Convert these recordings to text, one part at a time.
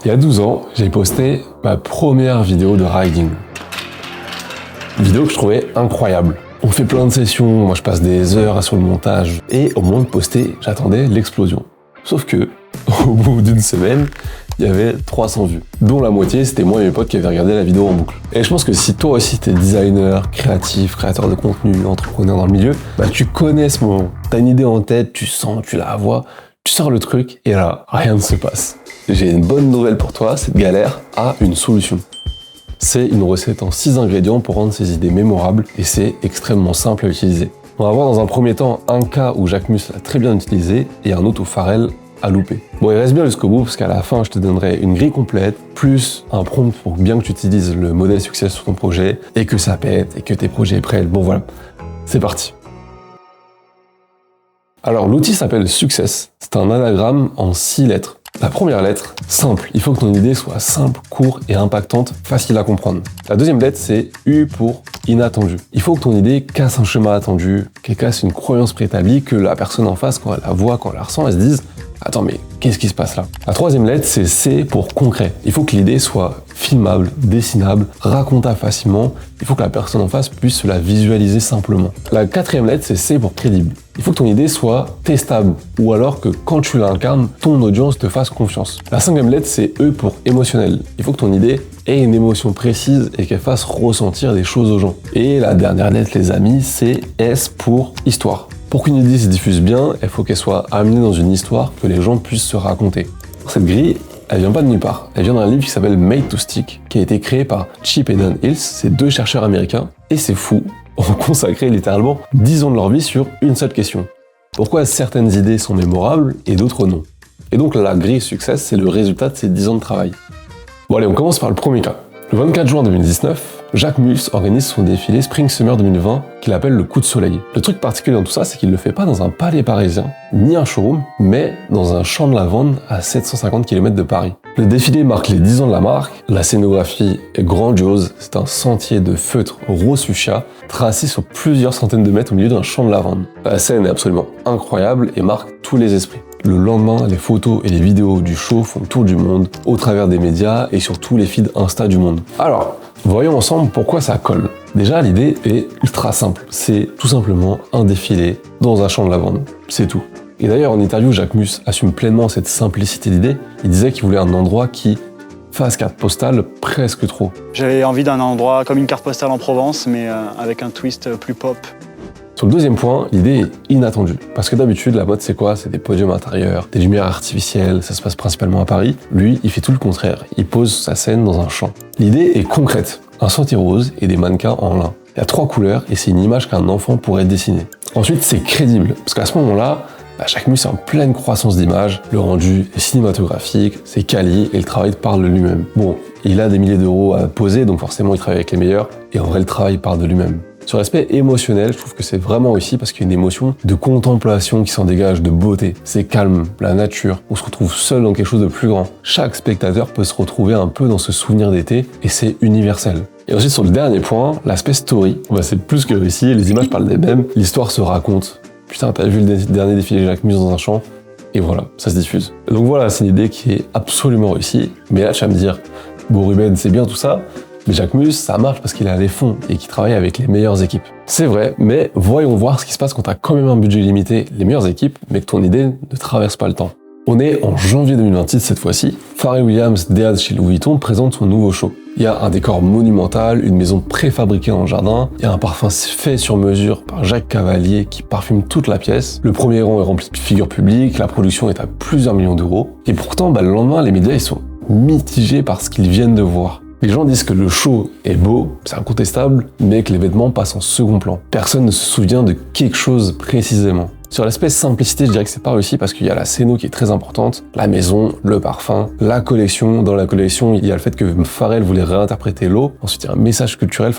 Il y a 12 ans, j'ai posté ma première vidéo de riding. Une vidéo que je trouvais incroyable. On fait plein de sessions, moi je passe des heures sur le montage, et au moment de poster, j'attendais l'explosion. Sauf que, au bout d'une semaine, il y avait 300 vues, dont la moitié c'était moi et mes potes qui avaient regardé la vidéo en boucle. Et je pense que si toi aussi t'es designer, créatif, créateur de contenu, entrepreneur dans le milieu, tu connais ce moment. T'as une idée en tête, tu sens, tu la vois, tu sors le truc, et là, rien ne se passe. J'ai une bonne nouvelle pour toi, cette galère a une solution. C'est une recette en 6 ingrédients pour rendre ces idées mémorables, et c'est extrêmement simple à utiliser. On va voir dans un premier temps un cas où Jacques Mus l'a très bien utilisé, et un autre où Pharrell à louper. Bon, il reste bien jusqu'au bout parce qu'à la fin, je te donnerai une grille complète, plus un prompt pour bien que tu utilises le modèle succès sur ton projet et que ça pète et que tes projets prennent. Bon voilà, c'est parti. Alors l'outil s'appelle Success. C'est un anagramme en 6 lettres. La première lettre, simple. Il faut que ton idée soit simple, courte et impactante, facile à comprendre. La deuxième lettre, c'est U pour inattendu. Il faut que ton idée casse un schéma attendu, qu'elle casse une croyance préétablie, que la personne en face, quand elle la voit, quand elle la ressent, elle se dise « Attends, mais qu'est-ce qui se passe là ?» La troisième lettre, c'est C pour concret. Il faut que l'idée soit filmable, dessinable, racontable facilement. Il faut que la personne en face puisse se la visualiser simplement. La quatrième lettre, c'est C pour crédible. Il faut que ton idée soit testable, ou alors que quand tu l'incarnes, ton audience te fasse confiance. La cinquième lettre, c'est E pour émotionnel. Il faut que ton idée ait une émotion précise et qu'elle fasse ressentir des choses aux gens. Et la dernière lettre, les amis, c'est S pour histoire. Pour qu'une idée se diffuse bien, il faut qu'elle soit amenée dans une histoire que les gens puissent se raconter. Cette grille, elle vient pas de nulle part. Elle vient d'un livre qui s'appelle Made to Stick, qui a été créé par Chip et Dan Hills, c'est 2 chercheurs américains, et c'est fou, ont consacré littéralement 10 ans de leur vie sur une seule question. Pourquoi certaines idées sont mémorables et d'autres non? Et donc la grille Success, c'est le résultat de ces 10 ans de travail. Bon allez, on commence par le premier cas. Le 24 juin 2019, Jacques Mus organise son défilé Spring Summer 2020 qu'il appelle le coup de soleil. Le truc particulier dans tout ça, c'est qu'il ne le fait pas dans un palais parisien, ni un showroom, mais dans un champ de lavande à 750 km de Paris. Le défilé marque les 10 ans de la marque, la scénographie est grandiose, c'est un sentier de feutre rose fuchsia tracé sur plusieurs centaines de mètres au milieu d'un champ de lavande. La scène est absolument incroyable et marque tous les esprits. Le lendemain, les photos et les vidéos du show font le tour du monde, au travers des médias et sur tous les feeds Insta du monde. Alors, voyons ensemble pourquoi ça colle. Déjà, l'idée est ultra simple. C'est tout simplement un défilé dans un champ de lavande. C'est tout. Et d'ailleurs, en interview, Jacques Mus assume pleinement cette simplicité d'idée. Il disait qu'il voulait un endroit qui fasse carte postale presque trop. J'avais envie d'un endroit comme une carte postale en Provence, mais avec un twist plus pop. Sur le deuxième point, l'idée est inattendue. Parce que d'habitude, la mode, c'est quoi? C'est des podiums intérieurs, des lumières artificielles, ça se passe principalement à Paris. Lui, il fait tout le contraire. Il pose sa scène dans un champ. L'idée est concrète. Un sentier rose et des mannequins en lin. Il y a 3 couleurs et c'est une image qu'un enfant pourrait dessiner. Ensuite, c'est crédible. Parce qu'à ce moment-là, Jacques Mus est en pleine croissance d'image. Le rendu est cinématographique, c'est quali et le travail parle de lui-même. Bon, il a des milliers d'euros à poser, donc forcément, il travaille avec les meilleurs. Et en vrai, le travail parle de lui-même. Sur l'aspect émotionnel, je trouve que c'est vraiment réussi parce qu'il y a une émotion de contemplation qui s'en dégage, de beauté. C'est calme, la nature, on se retrouve seul dans quelque chose de plus grand. Chaque spectateur peut se retrouver un peu dans ce souvenir d'été et c'est universel. Et ensuite sur le dernier point, l'aspect story, c'est plus que réussi, les images parlent d'elles-mêmes, l'histoire se raconte. Putain, t'as vu le dernier défilé de Jacques Mus dans un champ? Et voilà, ça se diffuse. Donc voilà, c'est une idée qui est absolument réussie. Mais là, tu vas me dire, bon Ruben, c'est bien tout ça, mais Jacques Mus, ça marche parce qu'il a les fonds et qu'il travaille avec les meilleures équipes. C'est vrai, mais voyons voir ce qui se passe quand t'as quand même un budget limité, les meilleures équipes, mais que ton idée ne traverse pas le temps. On est en janvier 2026 cette fois-ci. Pharrell Williams, DA chez Louis Vuitton, présente son nouveau show. Il y a un décor monumental, une maison préfabriquée dans le jardin, il y a un parfum fait sur mesure par Jacques Cavalier qui parfume toute la pièce. Le premier rang est rempli de figures publiques, la production est à plusieurs millions d'euros. Et pourtant, le lendemain, les médias ils sont mitigés par ce qu'ils viennent de voir. Les gens disent que le show est beau, c'est incontestable, mais que les vêtements passent en second plan. Personne ne se souvient de quelque chose précisément. Sur l'aspect simplicité, je dirais que c'est pas réussi parce qu'il y a la scéno qui est très importante, la maison, le parfum, la collection. Dans la collection, il y a le fait que Pharrell voulait réinterpréter l'eau. Ensuite, il y a un message culturel,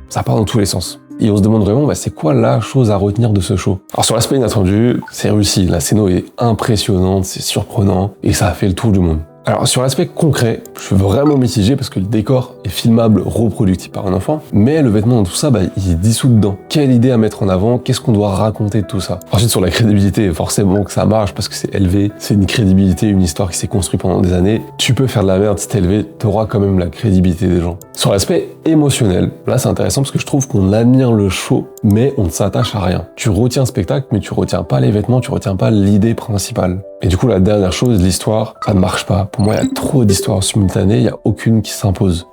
ça part dans tous les sens. Et on se demande vraiment, c'est quoi la chose à retenir de ce show? Alors sur l'aspect inattendu, c'est réussi. La scéno est impressionnante, c'est surprenant, et ça a fait le tour du monde. Alors sur l'aspect concret, je suis vraiment mitigé parce que le décor est filmable, reproductible par un enfant, mais le vêtement dans tout ça, il est dissous dedans. Quelle idée à mettre en avant? Qu'est-ce qu'on doit raconter de tout ça? Ensuite sur la crédibilité, forcément que ça marche parce que c'est élevé, c'est une crédibilité, une histoire qui s'est construite pendant des années. Tu peux faire de la merde, si t'es élevé, t'auras quand même la crédibilité des gens. Sur l'aspect émotionnel, là c'est intéressant parce que je trouve qu'on admire le show, mais on ne s'attache à rien. Tu retiens le spectacle, mais tu retiens pas les vêtements, tu retiens pas l'idée principale. Et du coup, la dernière chose, l'histoire, ça ne marche pas. Pour moi, il y a trop d'histoires simultanées, il n'y a aucune qui s'impose.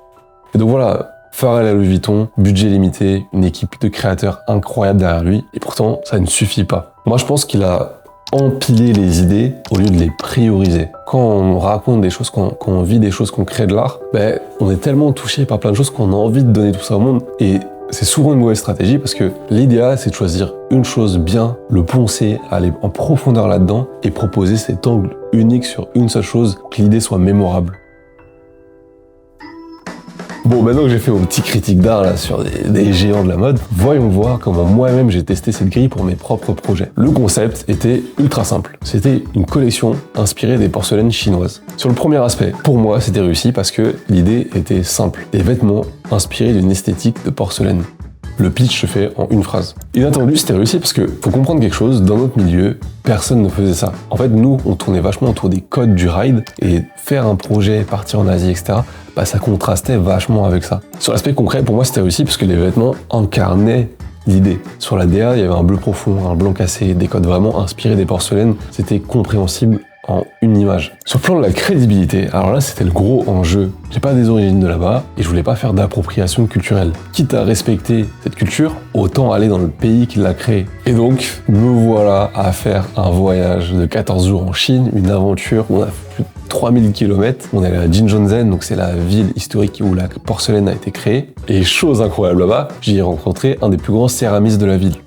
Et donc voilà, Pharrell à Louis Vuitton, budget limité, une équipe de créateurs incroyable derrière lui, et pourtant, ça ne suffit pas. Moi, je pense qu'il a empilé les idées au lieu de les prioriser. Quand on raconte des choses, quand on vit des choses, qu'on crée de l'art, on est tellement touché par plein de choses qu'on a envie de donner tout ça au monde. Et c'est souvent une mauvaise stratégie parce que l'idéal, c'est de choisir une chose bien, le poncer, aller en profondeur là-dedans et proposer cet angle unique sur une seule chose, que l'idée soit mémorable. Bon, maintenant que j'ai fait mon petit critique d'art là sur des géants de la mode, voyons voir comment moi-même j'ai testé cette grille pour mes propres projets. Le concept était ultra simple. C'était une collection inspirée des porcelaines chinoises. Sur le premier aspect, pour moi, c'était réussi parce que l'idée était simple. Des vêtements inspirés d'une esthétique de porcelaine. Le pitch se fait en une phrase. Inattendu, c'était réussi parce que faut comprendre quelque chose, dans notre milieu, personne ne faisait ça. En fait, nous, on tournait vachement autour des codes du ride et faire un projet, partir en Asie, etc., ça contrastait vachement avec ça. Sur l'aspect concret, pour moi, c'était réussi parce que les vêtements incarnaient l'idée. Sur la DA, il y avait un bleu profond, un blanc cassé, des codes vraiment inspirés des porcelaines. C'était compréhensible en une image. Sur le plan de la crédibilité, alors là c'était le gros enjeu. J'ai pas des origines de là-bas et je voulais pas faire d'appropriation culturelle. Quitte à respecter cette culture, autant aller dans le pays qui l'a créée. Et donc, me voilà à faire un voyage de 14 jours en Chine, une aventure où on a fait plus de 3000 km. On est allé à Jinzhongzhen, donc c'est la ville historique où la porcelaine a été créée. Et chose incroyable là-bas, j'y ai rencontré un des plus grands céramistes de la ville.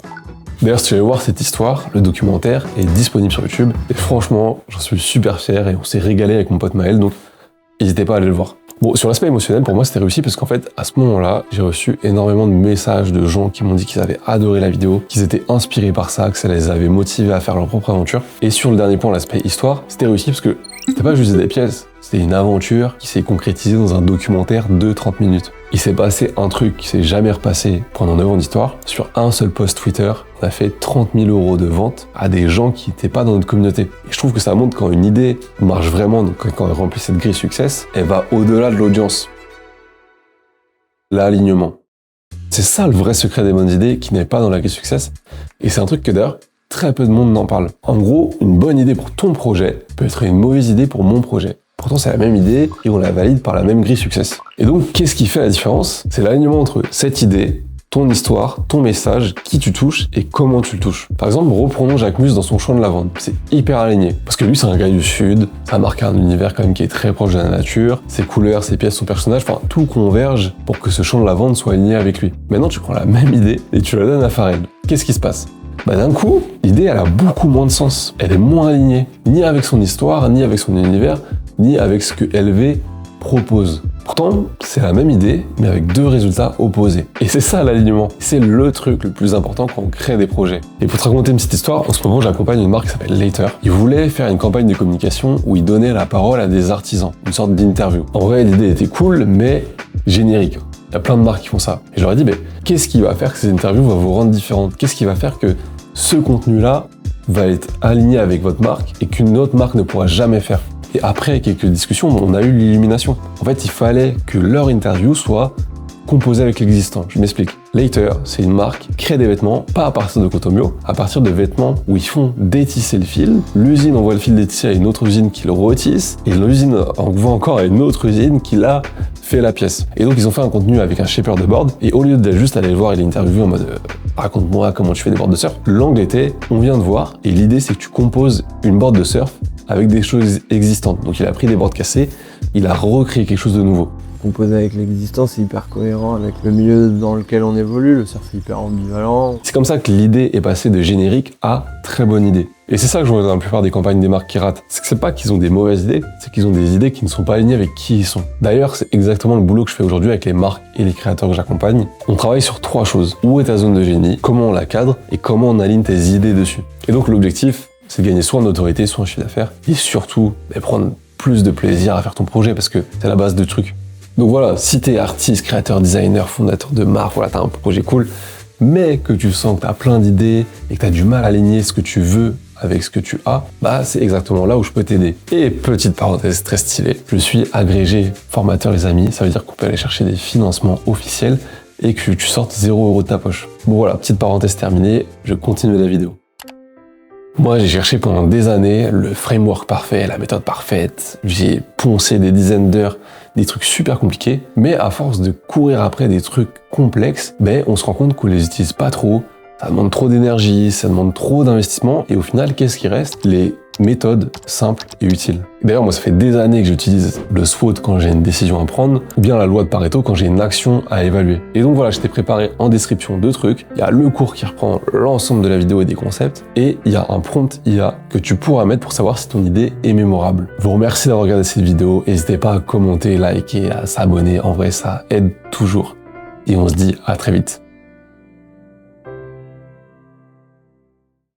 D'ailleurs, si tu veux voir cette histoire, le documentaire est disponible sur YouTube. Et franchement, j'en suis super fier et on s'est régalé avec mon pote Maël, donc n'hésitez pas à aller le voir. Bon, sur l'aspect émotionnel, pour moi, c'était réussi parce qu'en fait, à ce moment-là, j'ai reçu énormément de messages de gens qui m'ont dit qu'ils avaient adoré la vidéo, qu'ils étaient inspirés par ça, que ça les avait motivés à faire leur propre aventure. Et sur le dernier point, l'aspect histoire, c'était réussi parce que c'était pas juste des pièces, c'était une aventure qui s'est concrétisée dans un documentaire de 30 minutes. Il s'est passé un truc qui s'est jamais repassé pendant 9 ans d'histoire. Sur un seul post Twitter, on a fait 30 000 € de vente à des gens qui n'étaient pas dans notre communauté. Et je trouve que ça montre quand une idée marche vraiment, donc quand elle remplit cette grille success, elle va au-delà de l'audience. L'alignement. C'est ça le vrai secret des bonnes idées qui n'est pas dans la grille success. Et c'est un truc que d'ailleurs, très peu de monde n'en parle. En gros, une bonne idée pour ton projet peut être une mauvaise idée pour mon projet. Pourtant, c'est la même idée et on la valide par la même grille success. Et donc, qu'est-ce qui fait la différence? C'est l'alignement entre cette idée, ton histoire, ton message, qui tu touches et comment tu le touches. Par exemple, reprenons Jacques Mus dans son champ de lavande. C'est hyper aligné. Parce que lui, c'est un gars du Sud, ça marque un univers quand même qui est très proche de la nature, ses couleurs, ses pièces, son personnage, tout converge pour que ce champ de lavande soit aligné avec lui. Maintenant, tu prends la même idée et tu la donnes à Pharrell. Qu'est-ce qui se passe? D'un coup, l'idée, elle a beaucoup moins de sens. Elle est moins alignée, ni avec son histoire, ni avec son univers, ni avec ce que LV propose. Pourtant, c'est la même idée, mais avec deux résultats opposés. Et c'est ça l'alignement. C'est le truc le plus important quand on crée des projets. Et pour te raconter une petite histoire, en ce moment, j'accompagne une marque qui s'appelle Later. Ils voulaient faire une campagne de communication où ils donnaient la parole à des artisans, une sorte d'interview. En vrai, l'idée était cool, mais générique. Il y a plein de marques qui font ça. Et je leur ai dit, qu'est-ce qui va faire que ces interviews vont vous rendre différentes? Qu'est-ce qui va faire que ce contenu-là va être aligné avec votre marque et qu'une autre marque ne pourra jamais faire? Et après quelques discussions, on a eu l'illumination. En fait, il fallait que leur interview soit composée avec l'existant. Je m'explique. Later, c'est une marque qui crée des vêtements, pas à partir de coton bio, à partir de vêtements où ils font détisser le fil. L'usine envoie le fil détissé à une autre usine qui le retisse, et l'usine envoie encore à une autre usine qui l'a fait la pièce. Et donc, ils ont fait un contenu avec un shaper de board, et au lieu de juste aller le voir et l'interviewer en mode raconte-moi comment tu fais des boards de surf, l'angle était on vient de voir, et l'idée c'est que tu composes une board de surf avec des choses existantes. Donc il a pris des boards cassés, il a recréé quelque chose de nouveau. Composer avec l'existant, c'est hyper cohérent avec le milieu dans lequel on évolue, le surf est hyper ambivalent. C'est comme ça que l'idée est passée de générique à très bonne idée. Et c'est ça que je vois dans la plupart des campagnes des marques qui ratent. C'est que c'est pas qu'ils ont des mauvaises idées, c'est qu'ils ont des idées qui ne sont pas alignées avec qui ils sont. D'ailleurs, c'est exactement le boulot que je fais aujourd'hui avec les marques et les créateurs que j'accompagne. On travaille sur 3 choses. Où est ta zone de génie, comment on la cadre et comment on aligne tes idées dessus. Et donc l'objectif, c'est de gagner soit en autorité, soit en chiffre d'affaires, et surtout prendre plus de plaisir à faire ton projet parce que c'est la base de trucs. Donc voilà, si t'es artiste, créateur, designer, fondateur de marque, voilà, t'as un projet cool, mais que tu sens que t'as plein d'idées et que t'as du mal à aligner ce que tu veux avec ce que tu as, bah c'est exactement là où je peux t'aider. Et petite parenthèse très stylée, je suis agrégé formateur les amis, ça veut dire qu'on peut aller chercher des financements officiels et que tu sortes 0 € de ta poche. Bon voilà, petite parenthèse terminée, je continue la vidéo. Moi, j'ai cherché pendant des années le framework parfait, la méthode parfaite. J'ai poncé des dizaines d'heures, des trucs super compliqués. Mais à force de courir après des trucs complexes, on se rend compte qu'on les utilise pas trop. Ça demande trop d'énergie, ça demande trop d'investissement. Et au final, qu'est-ce qui reste? Les méthodes simples et utiles. D'ailleurs, moi, ça fait des années que j'utilise le SWOT quand j'ai une décision à prendre, ou bien la loi de Pareto quand j'ai une action à évaluer. Et donc voilà, je t'ai préparé en description 2 trucs. Il y a le cours qui reprend l'ensemble de la vidéo et des concepts, et il y a un prompt IA que tu pourras mettre pour savoir si ton idée est mémorable. Je vous remercie d'avoir regardé cette vidéo. N'hésitez pas à commenter, liker, à s'abonner. En vrai, ça aide toujours. Et on se dit à très vite.